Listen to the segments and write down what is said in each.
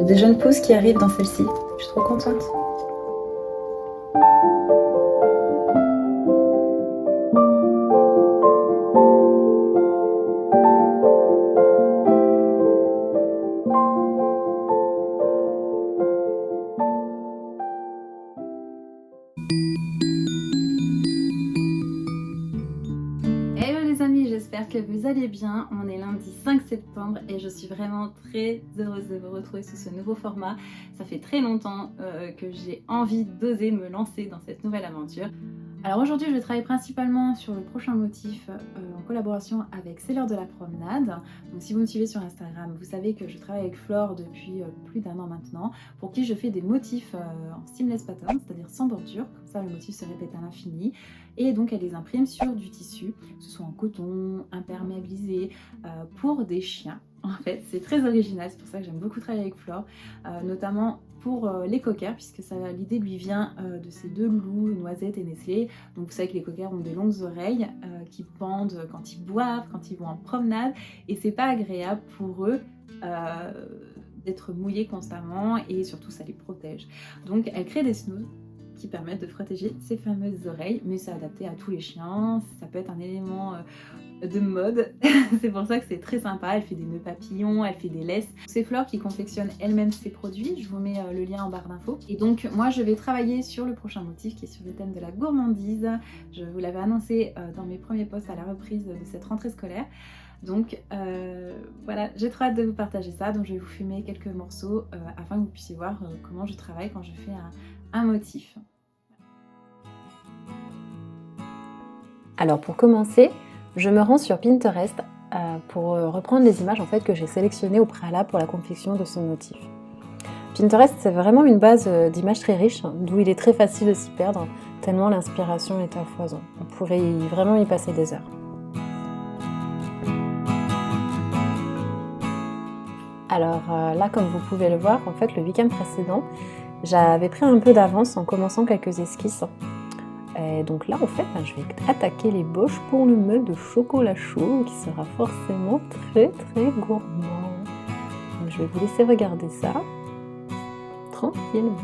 J'ai des jeunes pousses qui arrivent dans celle-ci. Je suis trop contente. Hello les amis, j'espère que vous allez bien. On est lundi 5 septembre et je suis vraiment très heureuse de vous retrouver sous ce nouveau format. Ça fait très longtemps que j'ai envie d'oser me lancer dans cette nouvelle aventure. Alors aujourd'hui, je vais travailler principalement sur le prochain motif en collaboration avec C'est l'heure de la promenade. Donc si vous me suivez sur Instagram, vous savez que je travaille avec Flore depuis plus d'1 an maintenant, pour qui je fais des motifs en seamless pattern, c'est-à-dire sans bordure. Comme ça, le motif se répète à l'infini. Et donc, elle les imprime sur du tissu, que ce soit en coton, imperméabilisé, pour des chiens. En fait, c'est très original, c'est pour ça que j'aime beaucoup travailler avec Flore, notamment pour les cockers, puisque l'idée lui vient de ces deux loulous, Noisette et Nestlé. Donc vous savez que les cockers ont des longues oreilles qui pendent quand ils boivent, quand ils vont en promenade, et c'est pas agréable pour eux d'être mouillés constamment, et surtout ça les protège. Donc elle crée des snooze qui permettent de protéger ces fameuses oreilles, mais c'est adapté à tous les chiens, ça peut être un élément de mode. C'est pour ça que c'est très sympa. Elle fait des nœuds papillons, elle fait des laisses. C'est Flore qui confectionne elle-même ses produits. Je vous mets le lien en barre d'infos. Et donc moi je vais travailler sur le prochain motif qui est sur le thème de la gourmandise. Je vous l'avais annoncé dans mes premiers posts à la reprise de cette rentrée scolaire. Donc voilà, j'ai trop hâte de vous partager ça. Donc je vais vous filmer quelques morceaux afin que vous puissiez voir comment je travaille quand je fais un motif. Alors pour commencer, je me rends sur Pinterest pour reprendre les images en fait, que j'ai sélectionnées au préalable pour la confection de ce motif. Pinterest, c'est vraiment une base d'images très riche, d'où il est très facile de s'y perdre, tellement l'inspiration est à foison. On pourrait vraiment y passer des heures. Alors là, comme vous pouvez le voir, en fait, le week-end précédent, j'avais pris un peu d'avance en commençant quelques esquisses. Et donc là, en fait, je vais attaquer les boches pour le mug de chocolat chaud qui sera forcément très gourmand. Donc, je vais vous laisser regarder ça tranquillement.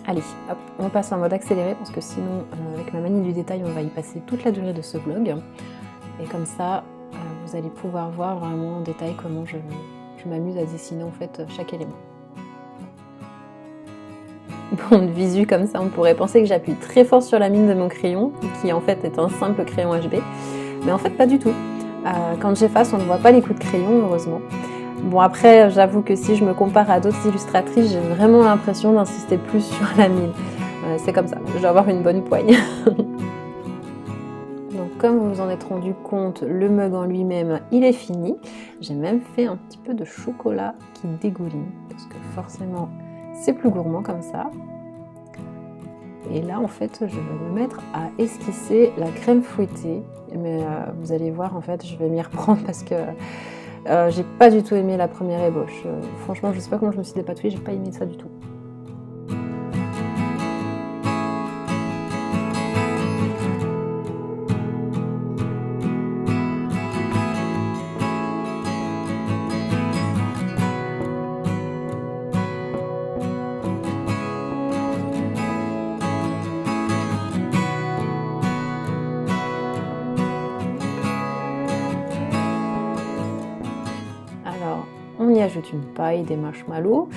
Allez, hop, on passe en mode accéléré parce que sinon, avec ma manie du détail, on va y passer toute la durée de ce vlog. Et comme ça, vous allez pouvoir voir vraiment en détail comment je m'amuse à dessiner en fait chaque élément. Bon, de visu comme ça, on pourrait penser que j'appuie très fort sur la mine de mon crayon, qui en fait est un simple crayon HB. Mais en fait, pas du tout. Quand j'efface, on ne voit pas les coups de crayon, heureusement. Bon après, j'avoue que si je me compare à d'autres illustratrices, j'ai vraiment l'impression d'insister plus sur la mine. C'est comme ça, je dois avoir une bonne poigne. Donc comme vous vous en êtes rendu compte, le mug en lui-même, il est fini. J'ai même fait un petit peu de chocolat qui dégouline, parce que forcément, c'est plus gourmand comme ça. Et là, en fait, je vais me mettre à esquisser la crème fouettée. Mais vous allez voir, en fait, je vais m'y reprendre parce que j'ai pas du tout aimé la première ébauche. Franchement, je sais pas comment je me suis dépatouillée, j'ai pas aimé ça du tout. On y ajoute une paille, des marshmallows,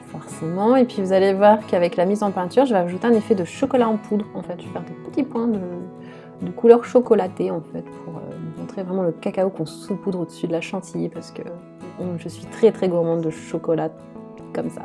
forcément. Et puis vous allez voir qu'avec la mise en peinture, je vais ajouter un effet de chocolat en poudre. En fait, je vais faire des petits points de couleur chocolatée en fait pour montrer vraiment le cacao qu'on saupoudre au-dessus de la chantilly parce que je suis très gourmande de chocolat comme ça.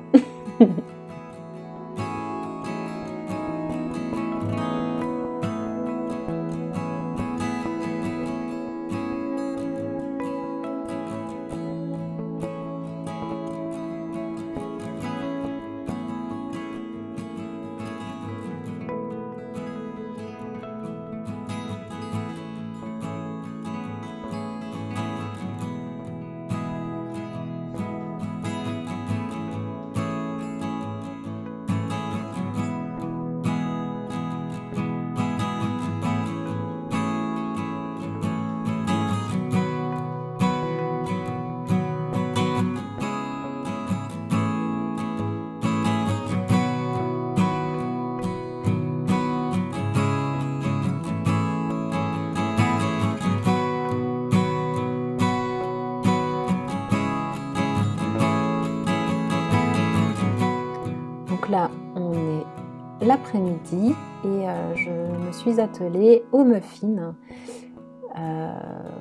l'après-midi et je me suis attelée aux muffins.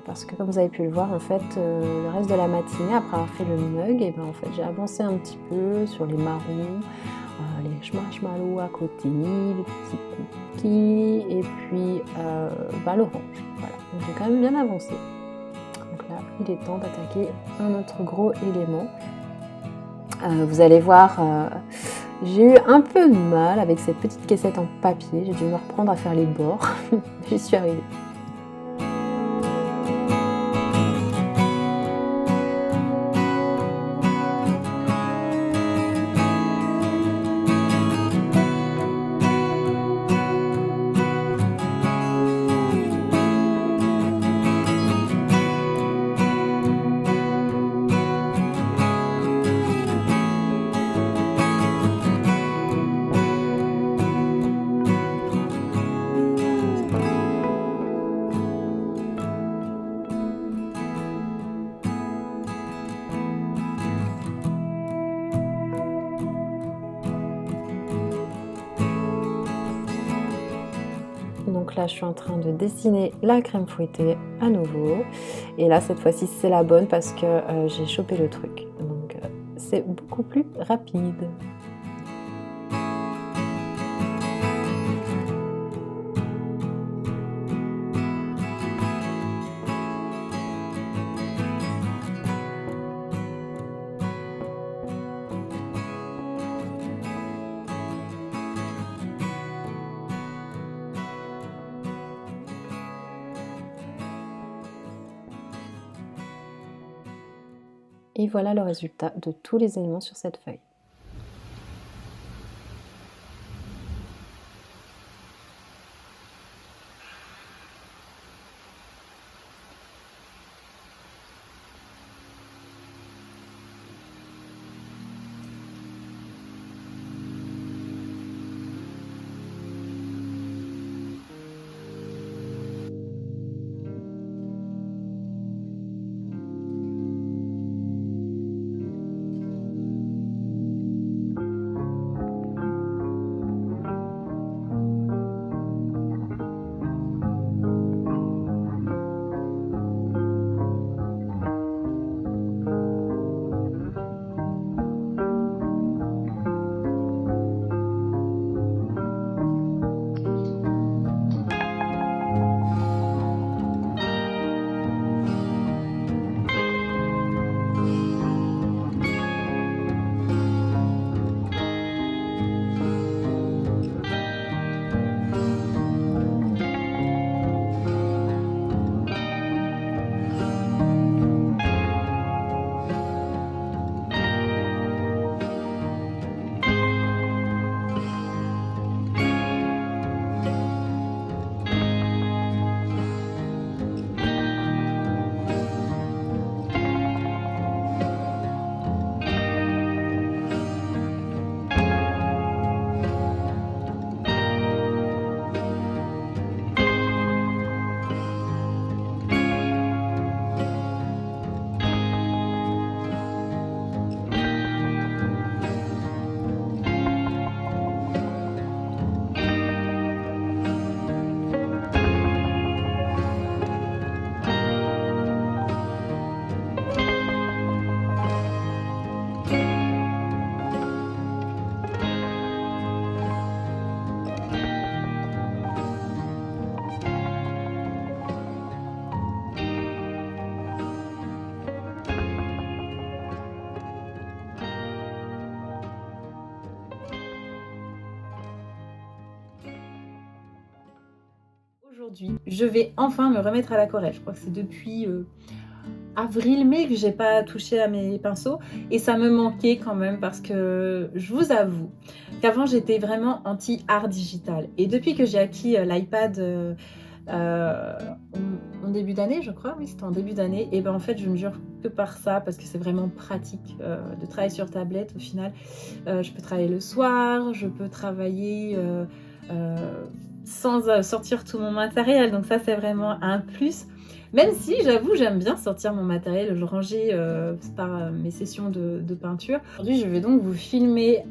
Parce que comme vous avez pu le voir, en fait, le reste de la matinée, après avoir fait le mug, et ben, en fait, j'ai avancé un petit peu sur les marrons, les marshmallows à côté, les petits cookies, et puis l'orange. Voilà, donc j'ai quand même bien avancé. Donc là, il est temps d'attaquer un autre gros élément. Vous allez voir, j'ai eu un peu de mal avec cette petite caissette en papier, j'ai dû me reprendre à faire les bords, j'y suis arrivée. Donc là, je suis en train de dessiner la crème fouettée à nouveau. Et là, cette fois-ci, c'est la bonne parce que j'ai chopé le truc. Donc, c'est beaucoup plus rapide. Et voilà le résultat de tous les éléments sur cette feuille. Aujourd'hui, je vais enfin me remettre à l'aquarelle. Je crois que c'est depuis avril-mai que j'ai pas touché à mes pinceaux et ça me manquait quand même parce que je vous avoue qu'avant j'étais vraiment anti-art digital et depuis que j'ai acquis l'iPad en début d'année, je crois, oui c'était en début d'année, et ben en fait je ne jure que par ça parce que c'est vraiment pratique de travailler sur tablette au final. Je peux travailler le soir, je peux travailler sans sortir tout mon matériel. Donc ça, c'est vraiment un plus. Même si, j'avoue, j'aime bien sortir mon matériel, je rangeais par mes sessions de peinture. Aujourd'hui, je vais donc vous filmer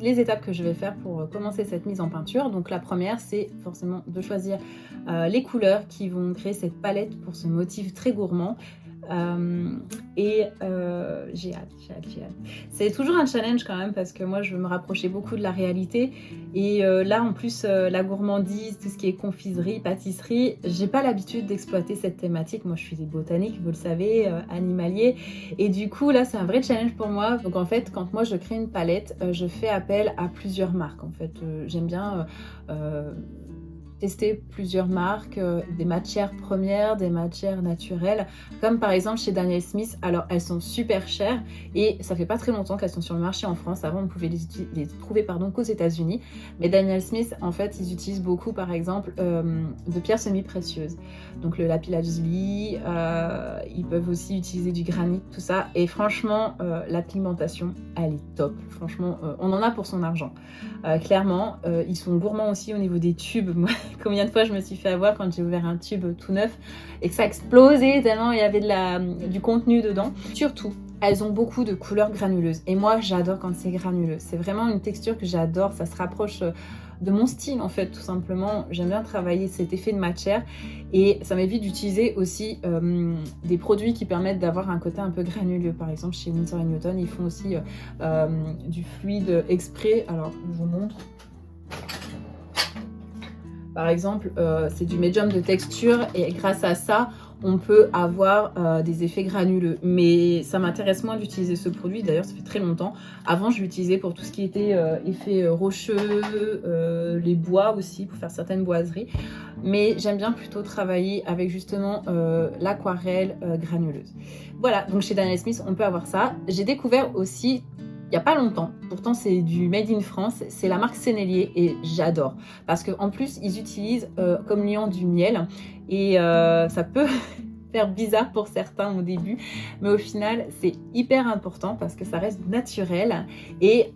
les étapes que je vais faire pour commencer cette mise en peinture. Donc la première, c'est forcément de choisir les couleurs qui vont créer cette palette pour ce motif très gourmand. J'ai hâte. C'est toujours un challenge quand même parce que moi je veux me rapprocher beaucoup de la réalité et là en plus la gourmandise, tout ce qui est confiserie, pâtisserie, j'ai pas l'habitude d'exploiter cette thématique. Moi je suis botanique, vous le savez, animalier, et du coup là c'est un vrai challenge pour moi. Donc en fait quand moi je crée une palette, je fais appel à plusieurs marques. En fait j'aime bien tester plusieurs marques, des matières premières, des matières naturelles, comme par exemple chez Daniel Smith. Alors elles sont super chères et ça fait pas très longtemps qu'elles sont sur le marché en France. Avant on pouvait les trouver qu'aux États-Unis, mais Daniel Smith en fait ils utilisent beaucoup par exemple de pierres semi-précieuses, donc le lapis lazuli, ils peuvent aussi utiliser du granit, tout ça, et franchement la pigmentation elle est top, franchement on en a pour son argent. Clairement ils sont gourmands aussi au niveau des tubes. Moi, combien de fois je me suis fait avoir quand j'ai ouvert un tube tout neuf et que ça explosait tellement il y avait du contenu dedans. Surtout, elles ont beaucoup de couleurs granuleuses et moi j'adore quand c'est granuleux. C'est vraiment une texture que j'adore, ça se rapproche de mon style en fait, tout simplement. J'aime bien travailler cet effet de matière et ça m'évite d'utiliser aussi des produits qui permettent d'avoir un côté un peu granuleux. Par exemple chez Winsor & Newton ils font aussi du fluide exprès. Alors je vous montre. Par exemple, c'est du médium de texture et grâce à ça, on peut avoir des effets granuleux. Mais ça m'intéresse moins d'utiliser ce produit. D'ailleurs, ça fait très longtemps. Avant, je l'utilisais pour tout ce qui était effet rocheux, les bois aussi, pour faire certaines boiseries. Mais j'aime bien plutôt travailler avec justement l'aquarelle granuleuse. Voilà, donc chez Daniel Smith, on peut avoir ça. J'ai découvert aussi il n'y a pas longtemps, pourtant c'est du Made in France, c'est la marque Sennelier et j'adore. Parce qu'en plus, ils utilisent comme liant du miel et ça peut faire bizarre pour certains au début, mais au final, c'est hyper important parce que ça reste naturel et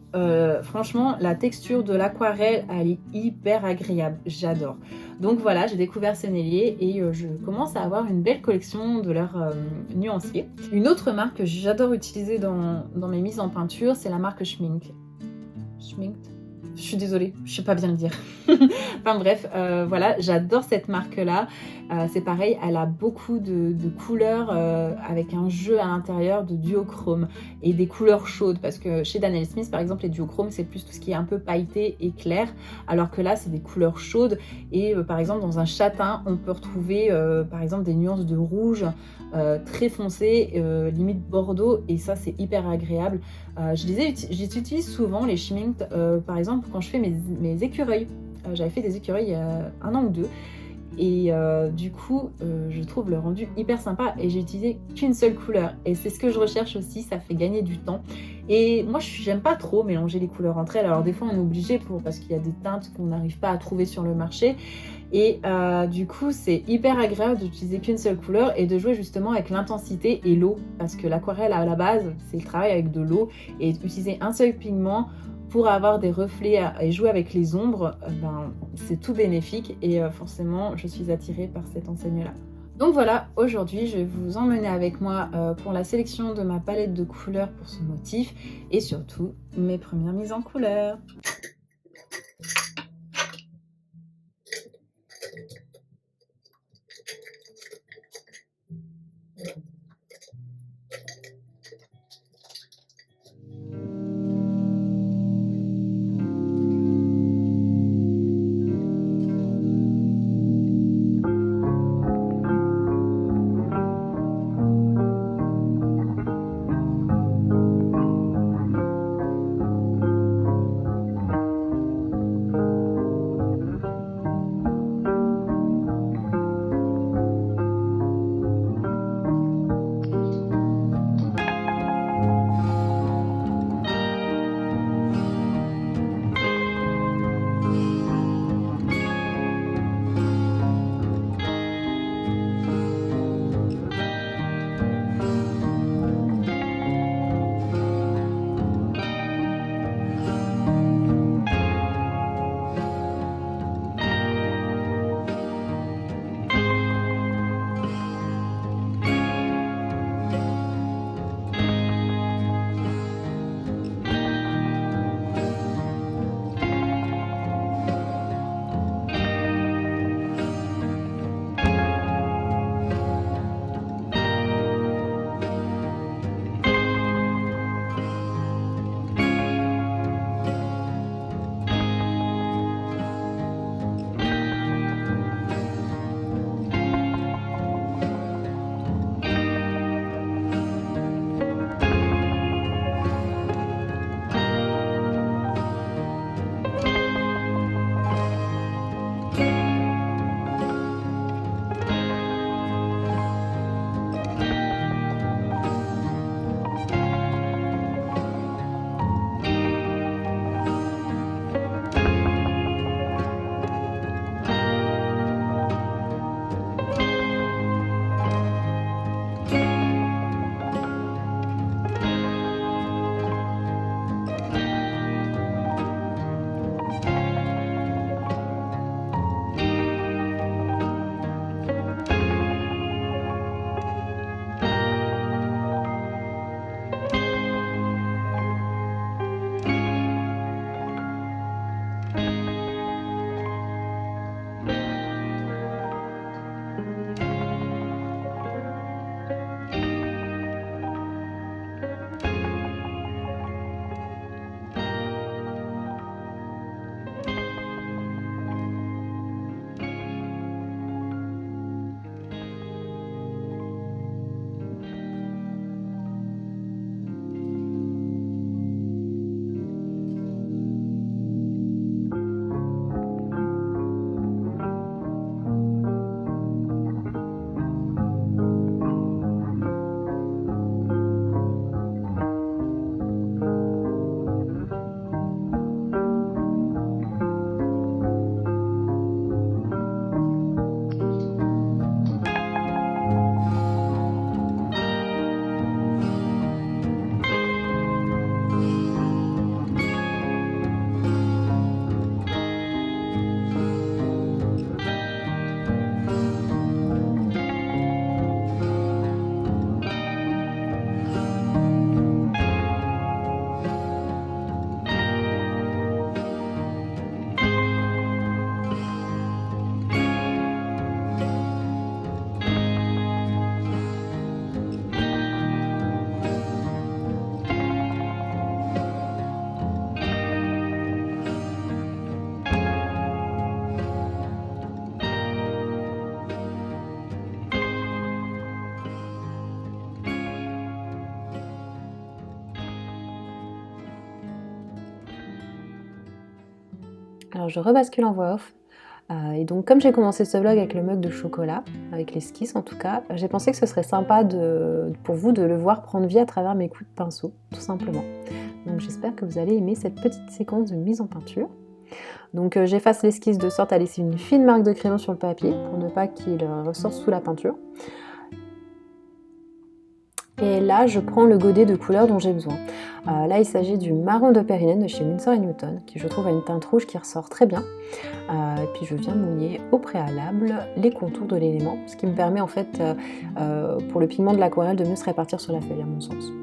franchement, la texture de l'aquarelle, elle est hyper agréable, j'adore. Donc voilà, j'ai découvert Sennelier et je commence à avoir une belle collection de leurs nuanciers. Une autre marque que j'adore utiliser dans mes mises en peinture, c'est la marque Schminckt. Schminckt ? Je suis désolée, je sais pas bien le dire. Enfin bref, voilà, j'adore cette marque-là. C'est pareil, elle a beaucoup de couleurs avec un jeu à l'intérieur de duochrome et des couleurs chaudes. Parce que chez Daniel Smith, par exemple, les duochromes, c'est plus tout ce qui est un peu pailleté et clair. Alors que là, c'est des couleurs chaudes. Et par exemple, dans un châtain, on peut retrouver par exemple des nuances de rouge très foncées, limite bordeaux. Et ça, c'est hyper agréable. J'utilise souvent les Schminckt, par exemple, quand je fais mes écureuils. J'avais fait des écureuils il y a 1 an ou 2 et du coup je trouve le rendu hyper sympa et j'ai utilisé qu'une seule couleur et c'est ce que je recherche aussi, ça fait gagner du temps. Et moi j'aime pas trop mélanger les couleurs entre elles, alors des fois on est obligé parce qu'il y a des teintes qu'on n'arrive pas à trouver sur le marché et du coup c'est hyper agréable d'utiliser qu'une seule couleur et de jouer justement avec l'intensité et l'eau, parce que l'aquarelle à la base c'est le travail avec de l'eau et utiliser un seul pigment pour avoir des reflets et jouer avec les ombres, c'est tout bénéfique et forcément je suis attirée par cette enseigne-là. Donc voilà, aujourd'hui je vais vous emmener avec moi pour la sélection de ma palette de couleurs pour ce motif et surtout mes premières mises en couleur. Alors je rebascule en voix off. Et donc comme j'ai commencé ce vlog avec le mug de chocolat, avec l'esquisse en tout cas, j'ai pensé que ce serait sympa pour vous de le voir prendre vie à travers mes coups de pinceau, tout simplement. Donc j'espère que vous allez aimer cette petite séquence de mise en peinture. Donc j'efface l'esquisse de sorte à laisser une fine marque de crayon sur le papier pour ne pas qu'il ressorte sous la peinture. Et là, je prends le godet de couleur dont j'ai besoin. Là, il s'agit du marron de Perylene de chez Winsor & Newton, qui je trouve a une teinte rouge qui ressort très bien. Et puis je viens mouiller au préalable les contours de l'élément, ce qui me permet en fait, pour le pigment de l'aquarelle, de mieux se répartir sur la feuille à mon sens.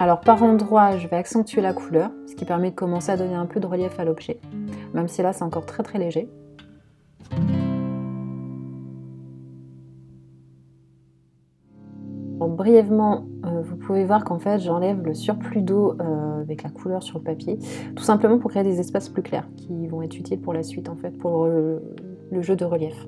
Alors par endroits, je vais accentuer la couleur, ce qui permet de commencer à donner un peu de relief à l'objet, même si là c'est encore très très léger. Bon, brièvement, vous pouvez voir qu'en fait j'enlève le surplus d'eau avec la couleur sur le papier, tout simplement pour créer des espaces plus clairs qui vont être utiles pour la suite en fait, pour le jeu de relief.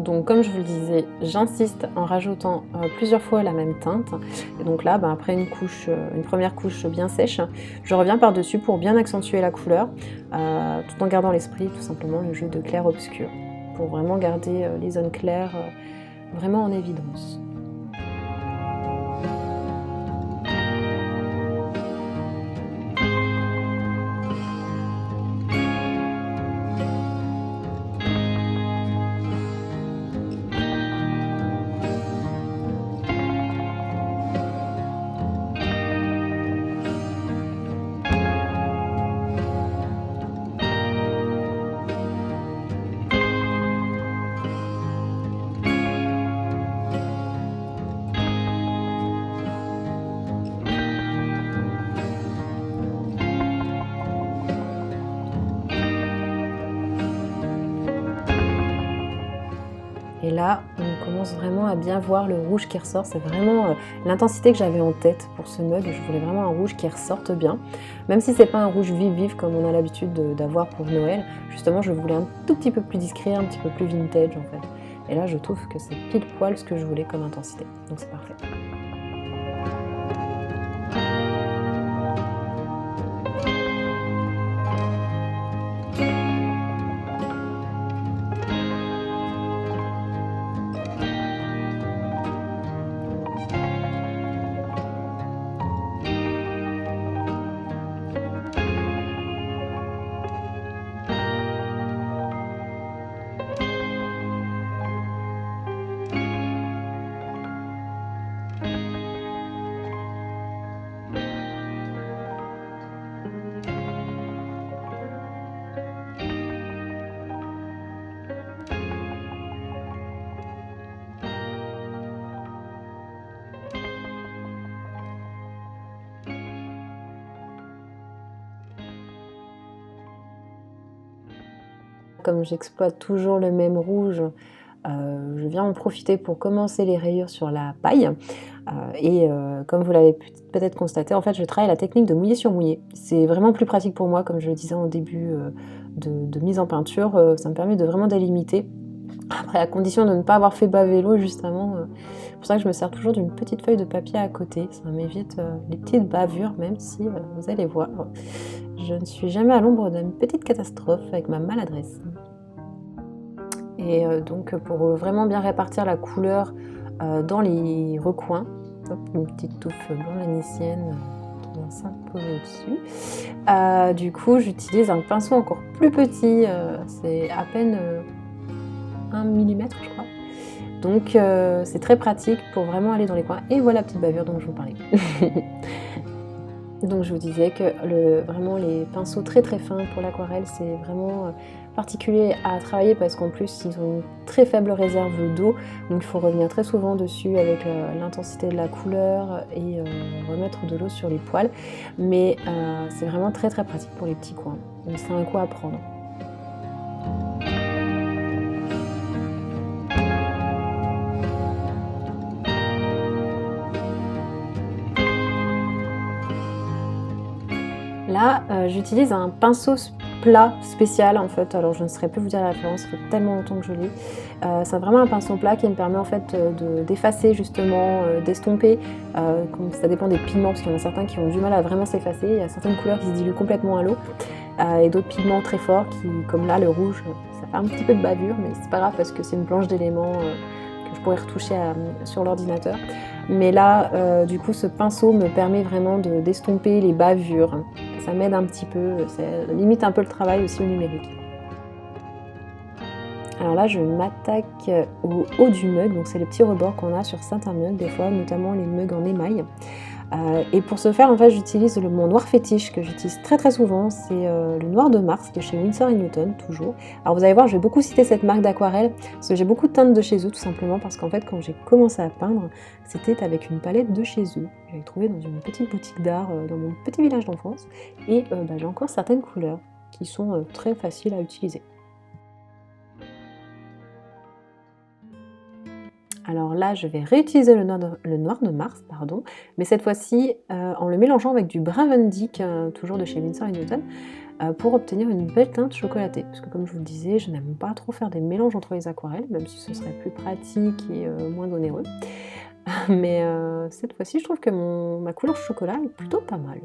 Donc comme je vous le disais, j'insiste en rajoutant plusieurs fois la même teinte. Et donc là, après une première couche bien sèche, je reviens par-dessus pour bien accentuer la couleur, tout en gardant l'esprit, tout simplement, le jeu de clair-obscur, pour vraiment garder les zones claires vraiment en évidence. Et là, on commence vraiment à bien voir le rouge qui ressort. C'est vraiment l'intensité que j'avais en tête pour ce mug. Je voulais vraiment un rouge qui ressorte bien. Même si c'est pas un rouge vif comme on a l'habitude d'avoir pour Noël. Justement, je voulais un tout petit peu plus discret, un petit peu plus vintage en fait. Et là, je trouve que c'est pile poil ce que je voulais comme intensité. Donc c'est parfait. Comme j'exploite toujours le même rouge, je viens en profiter pour commencer les rayures sur la paille. Comme vous l'avez peut-être constaté, en fait, je travaille la technique de mouiller sur mouiller. C'est vraiment plus pratique pour moi, comme je le disais en début de mise en peinture. Ça me permet de vraiment délimiter. Après, à condition de ne pas avoir fait baver l'eau juste avant. C'est pour ça que je me sers toujours d'une petite feuille de papier à côté. Ça m'évite les petites bavures, même si, vous allez voir, je ne suis jamais à l'ombre d'une petite catastrophe avec ma maladresse. Et donc, pour vraiment bien répartir la couleur dans les recoins, hop, une petite touffe blanc vénitienne s'imposer au-dessus. Du coup, j'utilise un pinceau encore plus petit, c'est à peine 1 mm je crois. Donc c'est très pratique pour vraiment aller dans les coins. Et voilà la petite bavure dont je vous parlais. Donc je vous disais que vraiment les pinceaux très très fins pour l'aquarelle, c'est vraiment particulier à travailler parce qu'en plus ils ont une très faible réserve d'eau, donc il faut revenir très souvent dessus avec l'intensité de la couleur et remettre de l'eau sur les poils. Mais c'est vraiment très très pratique pour les petits coins, donc c'est un coup à prendre. Là, j'utilise un pinceau plat spécial en fait, alors je ne saurais plus vous dire la référence, ça fait tellement longtemps que je l'ai. C'est vraiment un pinceau plat qui me permet en fait d'effacer justement, d'estomper, ça dépend des pigments parce qu'il y en a certains qui ont du mal à vraiment s'effacer, il y a certaines couleurs qui se diluent complètement à l'eau, et d'autres pigments très forts qui, comme là le rouge, ça fait un petit peu de bavure mais c'est pas grave parce que c'est une planche d'éléments que je pourrais retoucher sur l'ordinateur. Mais là, du coup, ce pinceau me permet vraiment d'estomper les bavures. Ça m'aide un petit peu, ça limite un peu le travail aussi au numérique. Alors là, je m'attaque au haut du mug, donc c'est le petit rebord qu'on a sur certains mugs, des fois, notamment les mugs en émail. Et pour ce faire, en fait, j'utilise mon noir fétiche que j'utilise très très souvent, c'est le noir de Mars de chez Winsor & Newton, toujours. Alors vous allez voir, je vais beaucoup citer cette marque d'aquarelle, parce que j'ai beaucoup de teintes de chez eux, tout simplement parce qu'en fait, quand j'ai commencé à peindre, c'était avec une palette de chez eux. J'avais trouvé dans une petite boutique d'art dans mon petit village d'enfance, et j'ai encore certaines couleurs qui sont très faciles à utiliser. Alors là, je vais réutiliser le noir de Mars, pardon, mais cette fois-ci en le mélangeant avec du Bravendick, toujours de chez Winsor & Newton, pour obtenir une belle teinte chocolatée. Parce que comme je vous le disais, je n'aime pas trop faire des mélanges entre les aquarelles, même si ce serait plus pratique et moins onéreux. Mais cette fois-ci, je trouve que ma couleur chocolat est plutôt pas mal.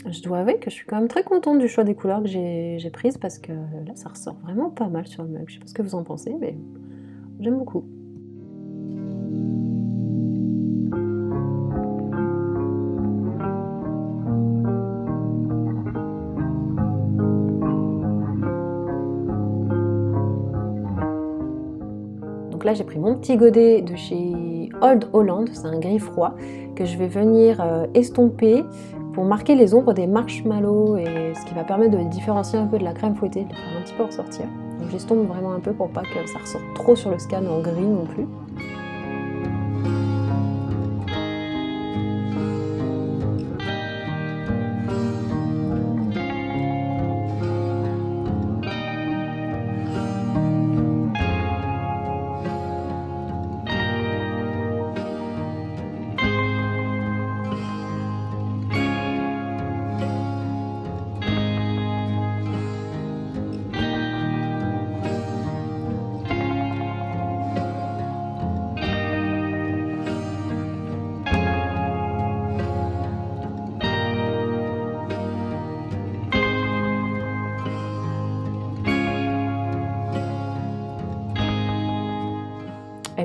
Je dois avouer que je suis quand même très contente du choix des couleurs que j'ai prises parce que là ça ressort vraiment pas mal sur le mug. Je sais pas ce que vous en pensez, mais j'aime beaucoup. Donc là j'ai pris mon petit godet de chez Old Holland, c'est un gris froid que je vais venir estomper pour marquer les ombres des marshmallows, et ce qui va permettre de les différencier un peu de la crème fouettée, de les faire un petit peu ressortir. Donc j'estompe vraiment un peu pour pas que ça ressorte trop sur le scan en gris non plus.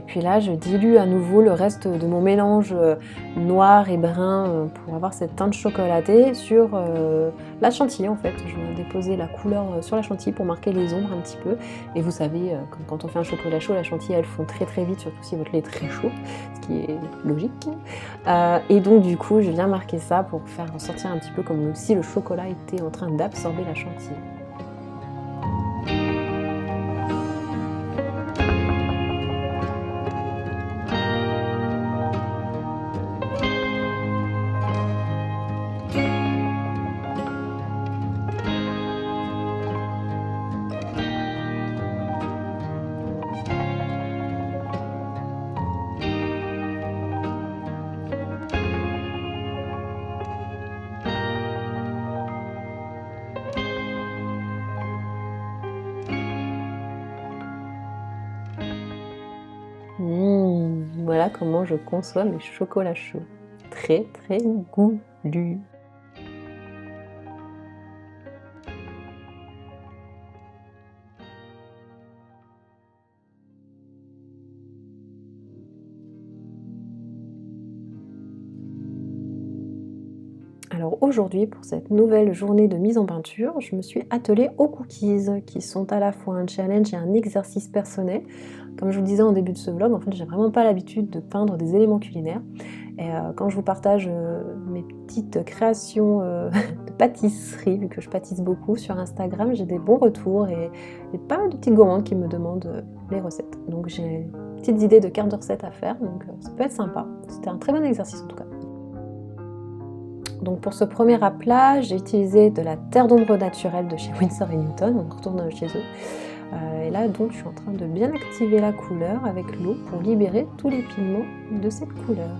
Puis là, je dilue à nouveau le reste de mon mélange noir et brun pour avoir cette teinte chocolatée sur la chantilly en fait. Je viens déposer la couleur sur la chantilly pour marquer les ombres un petit peu. Et vous savez, comme quand on fait un chocolat chaud, la chantilly elle fond très très vite, surtout si votre lait est très chaud, ce qui est logique. Et donc du coup, je viens marquer ça pour faire ressortir un petit peu comme si le chocolat était en train d'absorber la chantilly. Voilà comment je conçois mes chocolats chauds. Très très goûtus. Alors aujourd'hui, pour cette nouvelle journée de mise en peinture, je me suis attelée aux cookies, qui sont à la fois un challenge et un exercice personnel. Comme je vous le disais en début de ce vlog, en fait, j'ai vraiment pas l'habitude de peindre des éléments culinaires. Et quand je vous partage mes petites créations de pâtisserie, vu que je pâtisse beaucoup sur Instagram, j'ai des bons retours et pas mal de petites gourmandes qui me demandent les recettes. Donc j'ai des petites idées de cartes de recettes à faire, donc ça peut être sympa. C'était un très bon exercice en tout cas. Donc pour ce premier aplat, j'ai utilisé de la terre d'ombre naturelle de chez Winsor & Newton, on retourne chez eux. Et là donc je suis en train de bien activer la couleur avec l'eau pour libérer tous les pigments de cette couleur.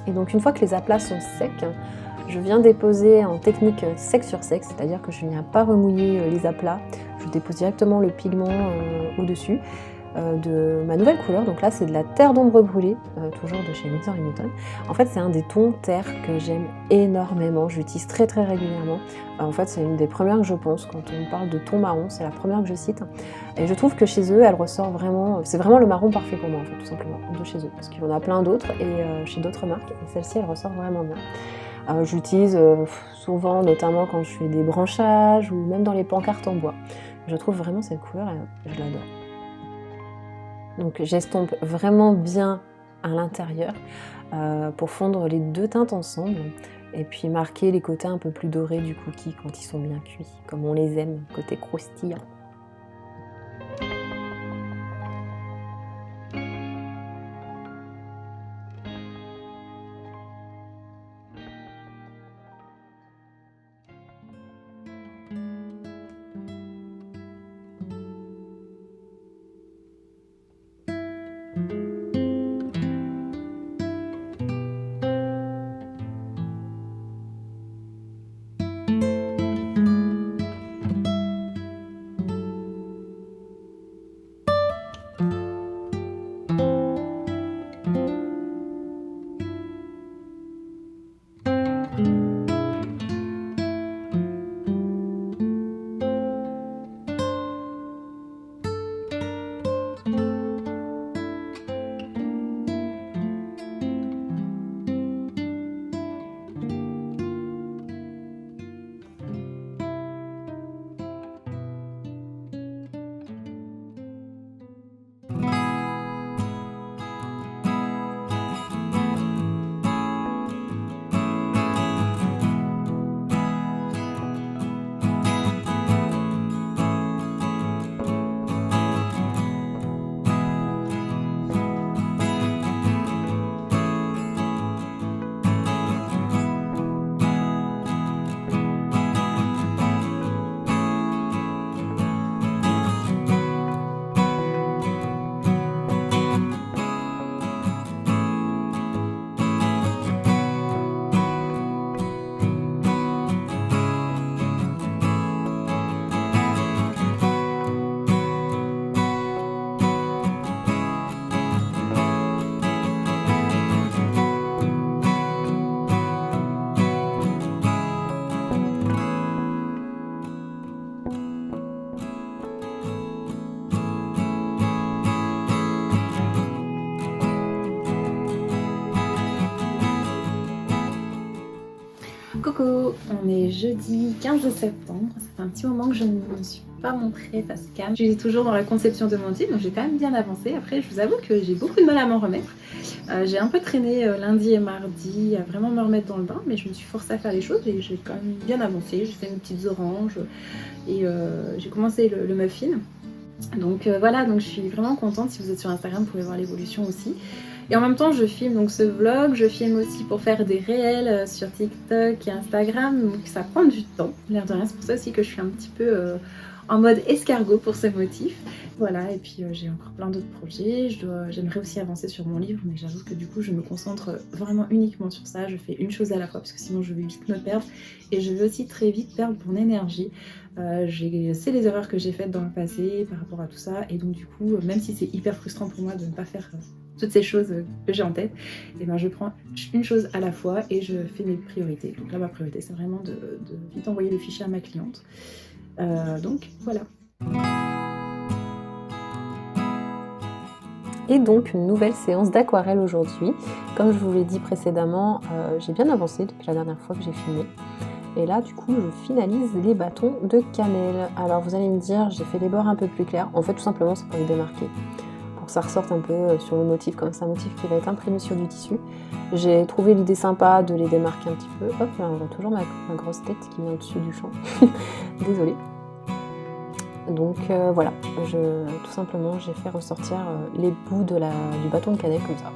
Et donc une fois que les aplats sont secs, je viens déposer en technique sec sur sec, c'est-à-dire que je ne viens pas remouiller les aplats, je dépose directement le pigment au-dessus de ma nouvelle couleur. Donc là c'est de la terre d'ombre brûlée, toujours de chez Winsor & Newton. En fait c'est un des tons terre que j'aime énormément, j'utilise très très régulièrement. En fait c'est une des premières que je pense quand on parle de ton marron, c'est la première que je cite. Et je trouve que chez eux elle ressort vraiment, c'est vraiment le marron parfait pour moi en fait tout simplement, de chez eux. Parce qu'il y en a plein d'autres et chez d'autres marques, et celle-ci elle ressort vraiment bien. J'utilise souvent, notamment quand je fais des branchages ou même dans les pancartes en bois. Je trouve vraiment cette couleur, je l'adore. Donc j'estompe vraiment bien à l'intérieur pour fondre les deux teintes ensemble et puis marquer les côtés un peu plus dorés du cookie quand ils sont bien cuits, comme on les aime, côté croustillant. Coucou, on est jeudi 15 septembre, ça fait un petit moment que je ne me suis pas montrée face cam. Je suis toujours dans la conception de mon titre, donc j'ai quand même bien avancé. Après, je vous avoue que j'ai beaucoup de mal à m'en remettre. J'ai un peu traîné lundi et mardi à vraiment me remettre dans le bain, mais je me suis forcée à faire les choses et j'ai quand même bien avancé. J'ai fait mes petites oranges et j'ai commencé le muffin. Donc voilà, donc je suis vraiment contente. Si vous êtes sur Instagram, vous pouvez voir l'évolution aussi. Et en même temps, je filme donc ce vlog, je filme aussi pour faire des réels sur TikTok et Instagram, donc ça prend du temps, l'air de rien. C'est pour ça aussi que je suis un petit peu en mode escargot pour ce motif. Voilà, et puis j'ai encore plein d'autres projets. J'aimerais aussi avancer sur mon livre, mais j'avoue que du coup, je me concentre vraiment uniquement sur ça. Je fais une chose à la fois, parce que sinon je vais vite me perdre. Et je vais aussi très vite perdre mon énergie. C'est les erreurs que j'ai faites dans le passé par rapport à tout ça. Et donc du coup, même si c'est hyper frustrant pour moi de ne pas faire toutes ces choses que j'ai en tête, et ben je prends une chose à la fois et je fais mes priorités. Donc là, ma priorité, c'est vraiment de vite envoyer le fichier à ma cliente. Donc voilà. Et donc une nouvelle séance d'aquarelle aujourd'hui. Comme je vous l'ai dit précédemment, j'ai bien avancé depuis la dernière fois que j'ai filmé. Et là du coup je finalise les bâtons de cannelle. Alors vous allez me dire, j'ai fait les bords un peu plus clairs. En fait tout simplement c'est pour les démarquer, pour que ça ressorte un peu sur le motif, comme c'est un motif qui va être imprimé sur du tissu. J'ai trouvé l'idée sympa de les démarquer un petit peu. Hop là on voit toujours ma grosse tête qui vient au-dessus du champ. Désolée. Donc voilà, tout simplement j'ai fait ressortir les bouts du bâton de cannelle comme ça.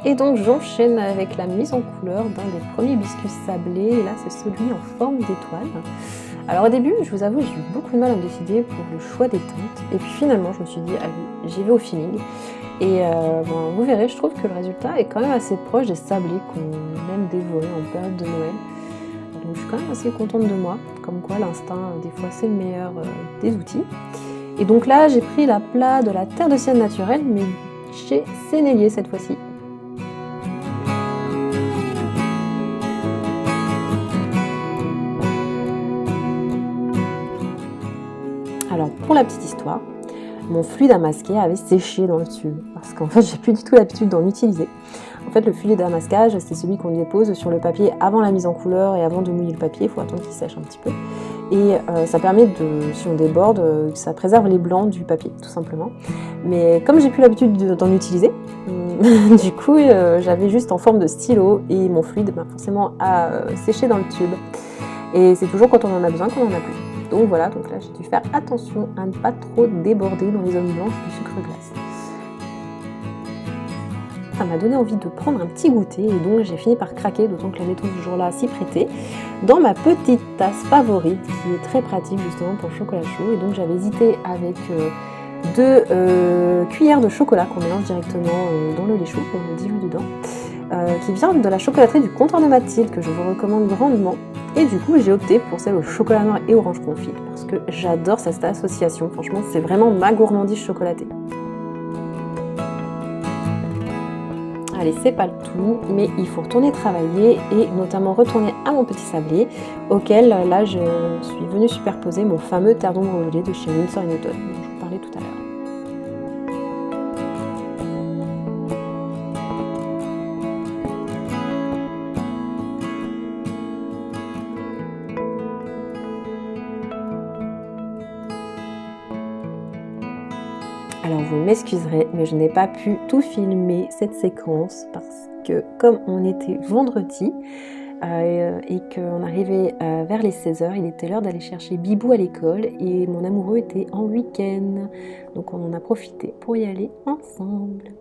Et donc j'enchaîne avec la mise en couleur d'un des premiers biscuits sablés, et là c'est celui en forme d'étoile. Alors au début, je vous avoue, j'ai eu beaucoup de mal à me décider pour le choix des teintes, et puis finalement je me suis dit, allez, j'y vais au feeling. Et vous verrez, je trouve que le résultat est quand même assez proche des sablés qu'on aime dévorer en période de Noël. Donc je suis quand même assez contente de moi, comme quoi l'instinct, des fois c'est le meilleur des outils. Et donc là, j'ai pris la plat de la terre de sienne naturelle, mais chez Sennelier cette fois-ci. Alors pour la petite histoire, mon fluide à masquer avait séché dans le tube parce qu'en fait j'ai plus du tout l'habitude d'en utiliser. En fait le fluide à masquage c'est celui qu'on dépose sur le papier avant la mise en couleur et avant de mouiller le papier, il faut attendre qu'il sèche un petit peu. Et ça permet si on déborde, ça préserve les blancs du papier tout simplement. Mais comme j'ai plus l'habitude d'en utiliser, du coup j'avais juste en forme de stylo et mon fluide forcément a séché dans le tube. Et c'est toujours quand on en a besoin qu'on en a plus. Donc voilà, donc là j'ai dû faire attention à ne pas trop déborder dans les zones blanches du sucre glace. Ça m'a donné envie de prendre un petit goûter et donc j'ai fini par craquer, d'autant que la méthode du jour-là s'y prêtait, dans ma petite tasse favorite qui est très pratique justement pour le chocolat chaud. Et donc j'avais hésité avec 2 cuillères de chocolat qu'on mélange directement dans le lait chaud, qu'on dilue dedans, qui vient de la chocolaterie du comptoir de Mathilde que je vous recommande grandement. Et du coup j'ai opté pour celle au chocolat noir et orange confit parce que j'adore cette association, franchement c'est vraiment ma gourmandise chocolatée. Allez, c'est pas le tout, mais il faut retourner travailler et notamment retourner à mon petit sablier auquel là je suis venue superposer mon fameux terre d'ombre brûlée de chez Winsor & Newton dont je vous parlais tout à l'heure. Alors vous m'excuserez, mais je n'ai pas pu tout filmer cette séquence parce que comme on était vendredi et qu'on arrivait vers les 16h, il était l'heure d'aller chercher Bibou à l'école et mon amoureux était en week-end. Donc on en a profité pour y aller ensemble.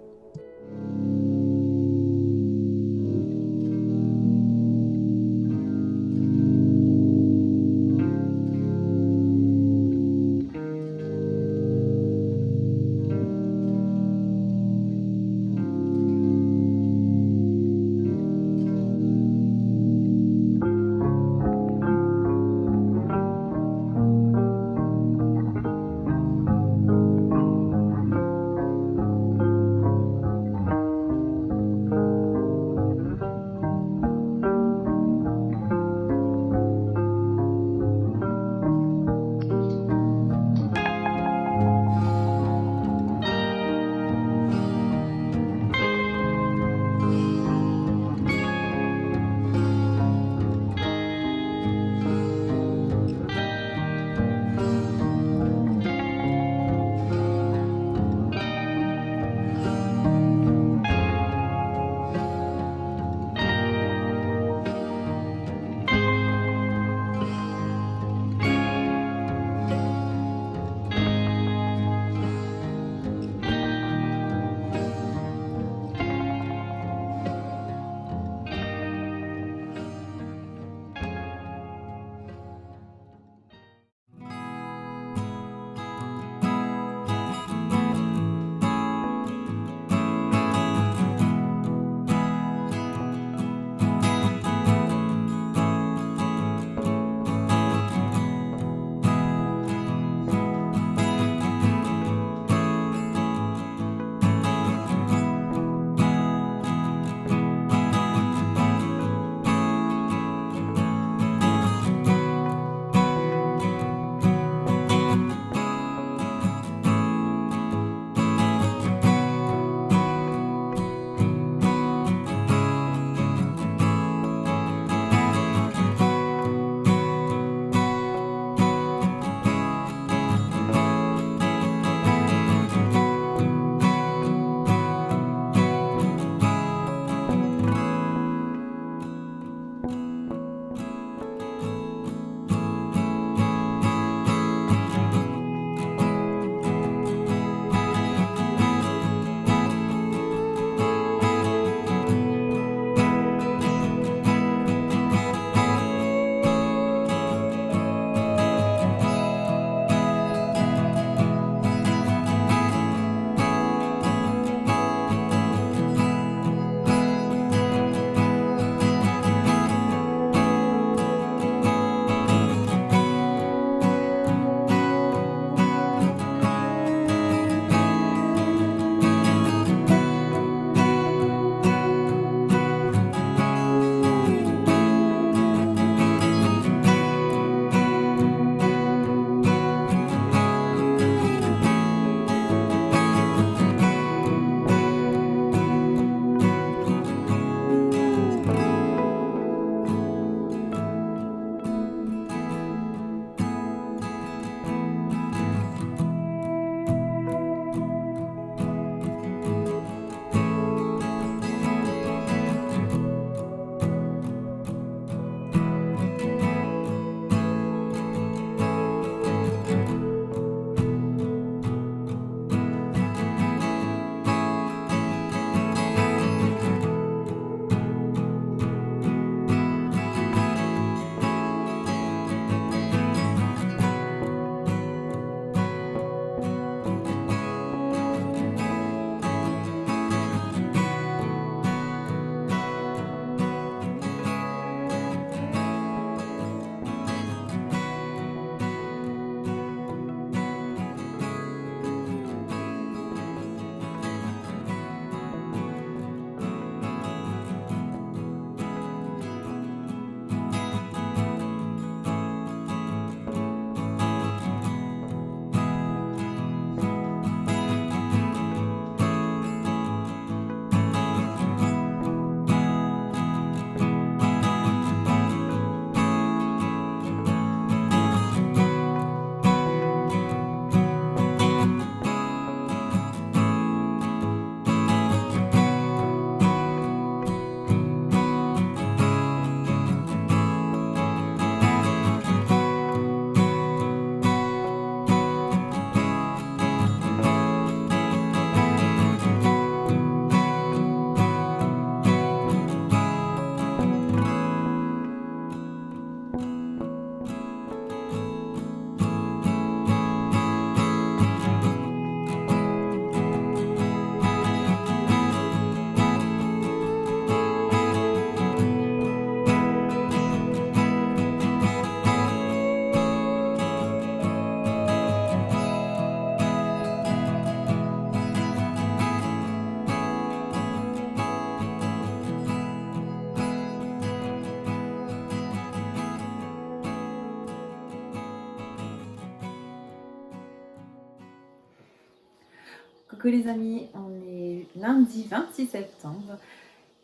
Coucou les amis, on est lundi 26 septembre,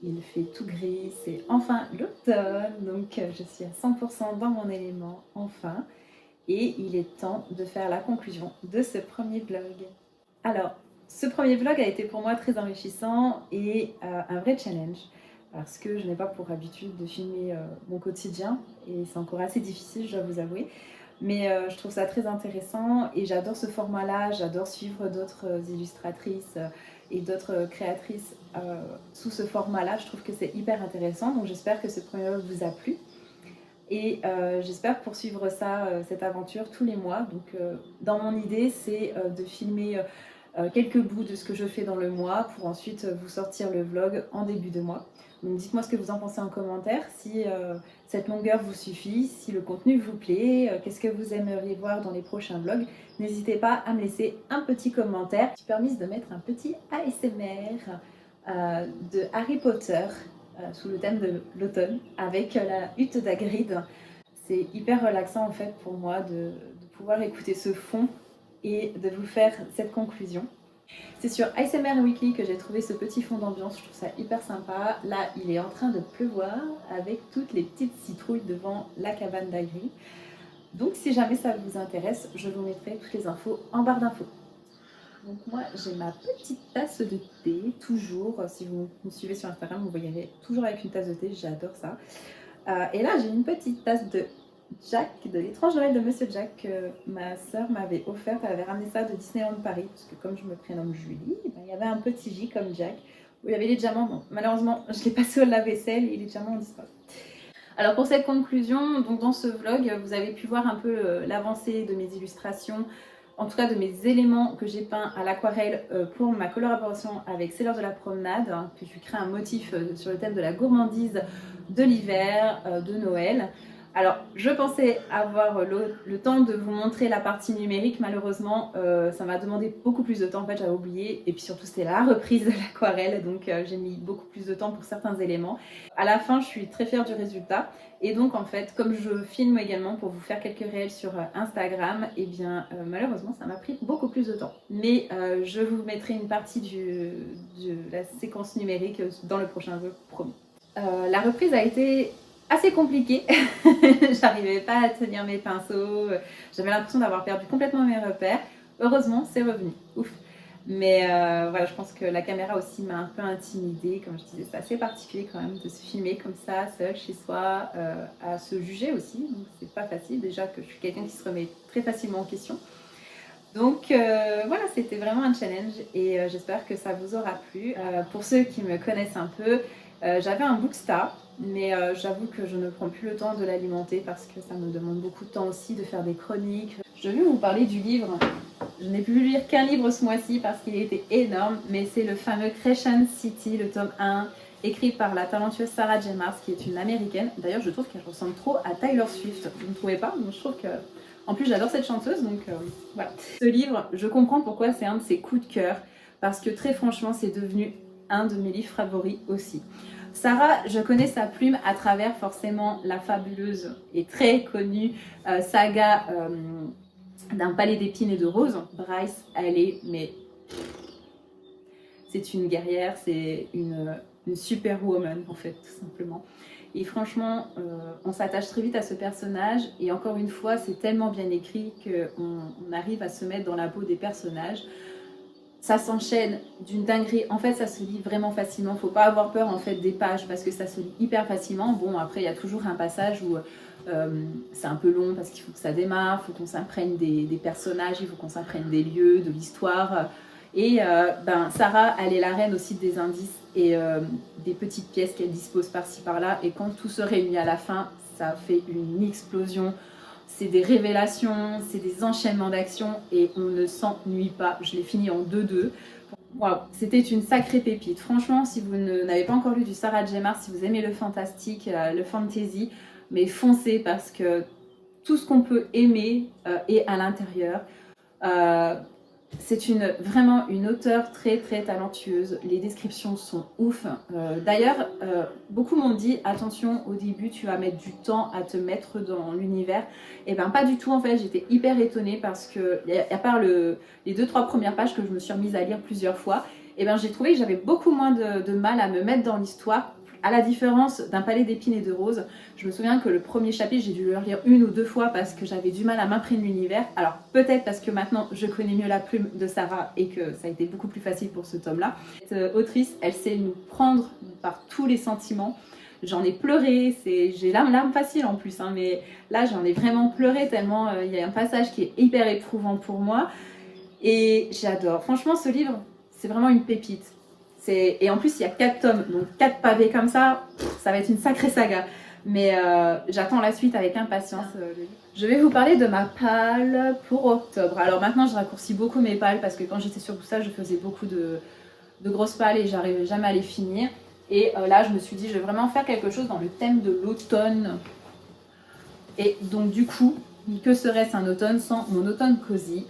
il fait tout gris, c'est enfin l'automne, donc je suis à 100% dans mon élément enfin, et il est temps de faire la conclusion de ce premier vlog. Alors, ce premier vlog a été pour moi très enrichissant et un vrai challenge, parce que je n'ai pas pour habitude de filmer mon quotidien, et c'est encore assez difficile, je dois vous avouer. Mais je trouve ça très intéressant et j'adore ce format-là, j'adore suivre d'autres illustratrices et d'autres créatrices sous ce format-là. Je trouve que c'est hyper intéressant, donc j'espère que ce premier vlog vous a plu. Et j'espère poursuivre ça, cette aventure tous les mois. Donc dans mon idée, c'est de filmer quelques bouts de ce que je fais dans le mois pour ensuite vous sortir le vlog en début de mois. Donc dites-moi ce que vous en pensez en commentaire, si cette longueur vous suffit, si le contenu vous plaît, qu'est-ce que vous aimeriez voir dans les prochains vlogs. N'hésitez pas à me laisser un petit commentaire. Je suis permise de mettre un petit ASMR de Harry Potter sous le thème de l'automne avec la hutte d'Hagrid. C'est hyper relaxant en fait pour moi de pouvoir écouter ce fond et de vous faire cette conclusion. C'est sur ASMR Weekly que j'ai trouvé ce petit fond d'ambiance, je trouve ça hyper sympa. Là, il est en train de pleuvoir avec toutes les petites citrouilles devant la cabane d'Hagrid. Donc si jamais ça vous intéresse, je vous mettrai toutes les infos en barre d'infos. Donc moi, j'ai ma petite tasse de thé, toujours. Si vous me suivez sur Instagram, vous voyez toujours avec une tasse de thé, j'adore ça. Et là, j'ai une petite tasse de Jack, de l'étrange Noël de Monsieur Jack, que ma soeur m'avait offert. Elle avait ramené ça de Disneyland Paris, parce que comme je me prénomme Julie, il y avait un petit J comme Jack, où il y avait les diamants. Bon, malheureusement, je l'ai passé au lave-vaisselle et les diamants ont disparu. Alors pour cette conclusion, donc dans ce vlog, vous avez pu voir un peu l'avancée de mes illustrations, en tout cas de mes éléments que j'ai peints à l'aquarelle pour ma collaboration avec C'est l'heure de la promenade, hein, puis je crée un motif sur le thème de la gourmandise de l'hiver, de Noël. Alors, je pensais avoir le temps de vous montrer la partie numérique. Malheureusement, ça m'a demandé beaucoup plus de temps. En fait, j'avais oublié. Et puis surtout, c'était la reprise de l'aquarelle. Donc, j'ai mis beaucoup plus de temps pour certains éléments. À la fin, je suis très fière du résultat. Et donc, en fait, comme je filme également pour vous faire quelques réels sur Instagram, et bien, malheureusement, ça m'a pris beaucoup plus de temps. Mais je vous mettrai une partie de la séquence numérique dans le prochain vlog, promis. La reprise a été assez compliqué, j'arrivais pas à tenir mes pinceaux, j'avais l'impression d'avoir perdu complètement mes repères. Heureusement, c'est revenu, ouf. Mais voilà, je pense que la caméra aussi m'a un peu intimidée, comme je disais, c'est assez particulier quand même de se filmer comme ça, seul chez soi, à se juger aussi, donc c'est pas facile, déjà que je suis quelqu'un qui se remet très facilement en question. Donc voilà, c'était vraiment un challenge et j'espère que ça vous aura plu. Pour ceux qui me connaissent un peu, j'avais un Bookstar, mais j'avoue que je ne prends plus le temps de l'alimenter parce que ça me demande beaucoup de temps aussi de faire des chroniques. Je vais vous parler du livre. Je n'ai pu lire qu'un livre ce mois-ci parce qu'il était énorme, mais c'est le fameux Crescent City, le tome 1, écrit par la talentueuse Sarah J. Maas, qui est une américaine. D'ailleurs, je trouve qu'elle ressemble trop à Taylor Swift. Vous ne trouvez pas? Donc, je trouve que... En plus, j'adore cette chanteuse, donc voilà. Ce livre, je comprends pourquoi c'est un de ses coups de cœur, parce que très franchement, c'est devenu un de mes livres favoris aussi. Sarah, je connais sa plume à travers forcément la fabuleuse et très connue saga d'un palais d'épines et de roses. Bryce, elle est, mais c'est une guerrière, c'est une superwoman en fait, tout simplement. Et franchement, on s'attache très vite à ce personnage et encore une fois, c'est tellement bien écrit qu'on arrive à se mettre dans la peau des personnages. Ça s'enchaîne d'une dinguerie. En fait, ça se lit vraiment facilement. Faut pas avoir peur en fait des pages parce que ça se lit hyper facilement. Bon, après, il y a toujours un passage où c'est un peu long parce qu'il faut que ça démarre, il faut qu'on s'imprègne des personnages, il faut qu'on s'imprègne des lieux, de l'histoire. Et Sarah, elle est la reine aussi des indices et des petites pièces qu'elle dispose par-ci par-là. Et quand tout se réunit à la fin, ça fait une explosion. C'est des révélations, c'est des enchaînements d'actions et on ne s'ennuie pas. Je l'ai fini en 2-2. Waouh, c'était une sacrée pépite. Franchement, si vous n'avez pas encore lu du Sarah J. Maas, si vous aimez le fantastique, le fantasy, mais foncez parce que tout ce qu'on peut aimer est à l'intérieur. C'est vraiment une auteure très talentueuse, les descriptions sont ouf. D'ailleurs, beaucoup m'ont dit attention, au début tu vas mettre du temps à te mettre dans l'univers. Et ben pas du tout en fait, j'étais hyper étonnée parce que, à part les 2-3 premières pages que je me suis remise à lire plusieurs fois, et ben j'ai trouvé que j'avais beaucoup moins de mal à me mettre dans l'histoire. À la différence d'un palais d'épines et de roses, je me souviens que le premier chapitre, j'ai dû le relire 1 ou 2 fois parce que j'avais du mal à m'imprégner de l'univers. Alors peut-être parce que maintenant je connais mieux la plume de Sarah et que ça a été beaucoup plus facile pour ce tome-là. Cette autrice, elle sait nous prendre par tous les sentiments. J'en ai pleuré, j'ai larmes faciles en plus, hein, mais là j'en ai vraiment pleuré tellement il y a un passage qui est hyper éprouvant pour moi. Et j'adore. Franchement, ce livre, c'est vraiment une pépite. Et en plus, il y a 4 tomes, donc 4 pavés comme ça, ça va être une sacrée saga. Mais j'attends la suite avec impatience. Je vais vous parler de ma palle pour octobre. Alors maintenant, je raccourcis beaucoup mes pales parce que quand j'étais sur tout ça, je faisais beaucoup de grosses pales et j'arrivais jamais à les finir. Et là, je me suis dit, je vais vraiment faire quelque chose dans le thème de l'automne. Et donc du coup, que serait-ce un automne sans mon automne cosy,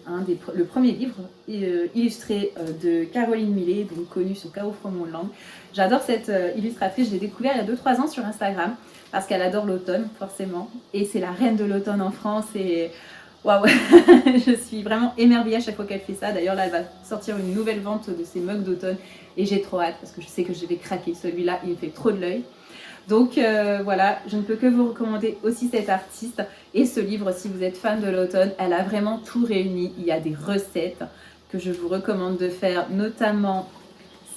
le premier livre illustré de Caroline Millet, donc connue sous K.O. From Mon Langue. J'adore cette illustratrice, je l'ai découverte il y a 2-3 ans sur Instagram, parce qu'elle adore l'automne, forcément. Et c'est la reine de l'automne en France, et waouh, je suis vraiment émerveillée à chaque fois qu'elle fait ça. D'ailleurs là, elle va sortir une nouvelle vente de ses mugs d'automne, et j'ai trop hâte, parce que je sais que je vais craquer. Celui-là, il me fait trop de l'œil. Donc voilà, je ne peux que vous recommander aussi cette artiste et ce livre si vous êtes fan de l'automne. Elle a vraiment tout réuni. Il y a des recettes que je vous recommande de faire, notamment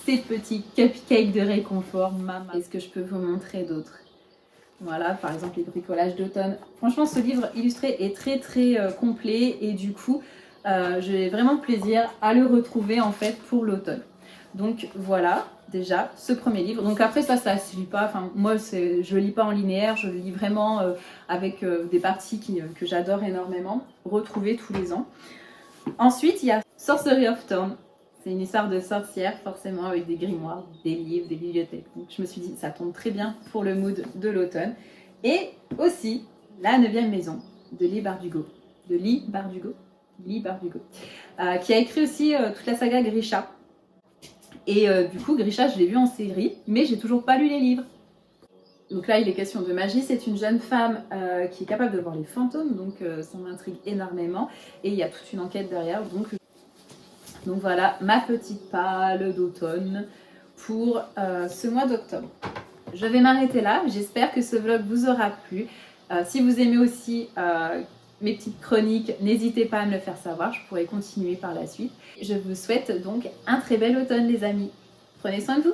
ces petits cupcakes de réconfort. Maman, est-ce que je peux vous montrer d'autres? Voilà, par exemple les bricolages d'automne. Franchement, ce livre illustré est très complet et du coup, j'ai vraiment plaisir à le retrouver en fait pour l'automne. Donc voilà, déjà, ce premier livre. Donc après ça se lit pas, enfin moi je lis pas en linéaire, je lis vraiment avec des parties que j'adore énormément, retrouver tous les ans. Ensuite, il y a Sorcery of Thorn. C'est une histoire de sorcière, forcément, avec des grimoires, des livres, des bibliothèques. Donc je me suis dit, ça tombe très bien pour le mood de l'automne. Et aussi, La 9e maison, de Leigh Bardugo. Qui a écrit aussi toute la saga Grisha. Et du coup, Grisha, je l'ai vu en série, mais j'ai toujours pas lu les livres. Donc là, il est question de magie. C'est une jeune femme qui est capable de voir les fantômes, donc ça m'intrigue énormément. Et il y a toute une enquête derrière. Donc voilà, ma petite palle d'automne pour ce mois d'octobre. Je vais m'arrêter là. J'espère que ce vlog vous aura plu. Si vous aimez aussi mes petites chroniques, n'hésitez pas à me le faire savoir, je pourrai continuer par la suite. Je vous souhaite donc un très bel automne les amis. Prenez soin de vous.